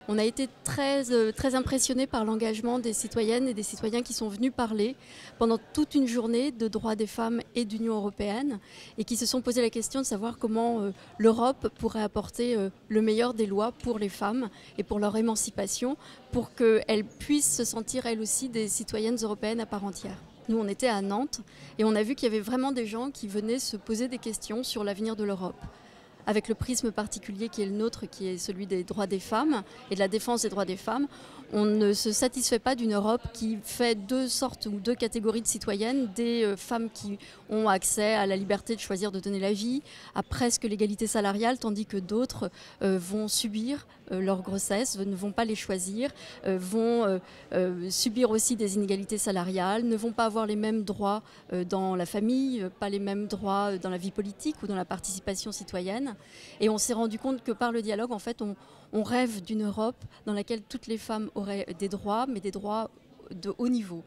On a été très impressionnés par l'engagement des citoyennes et des citoyens qui sont venus parler pendant toute une journée de droits des femmes et d'Union européenne et qui se sont posé la question de savoir comment l'Europe pourrait apporter le meilleur des lois pour les femmes et pour leur émancipation, pour qu'elles puissent se sentir elles aussi des citoyennes européennes à part entière. Nous, on était à Nantes et on a vu qu'il y avait vraiment des gens qui venaient se poser des questions sur l'avenir de l'Europe, avec le prisme particulier qui est le nôtre, qui est celui des droits des femmes et de la défense des droits des femmes. On ne se satisfait pas d'une Europe qui fait deux sortes ou deux catégories de citoyennes, des femmes qui ont accès à la liberté de choisir de donner la vie, à presque l'égalité salariale, tandis que d'autres vont subir leur grossesse, ne vont pas les choisir, vont subir aussi des inégalités salariales, ne vont pas avoir les mêmes droits dans la famille, pas les mêmes droits dans la vie politique ou dans la participation citoyenne. Et on s'est rendu compte que par le dialogue, en fait, on rêve d'une Europe dans laquelle toutes les femmes auraient des droits, mais des droits de haut niveau.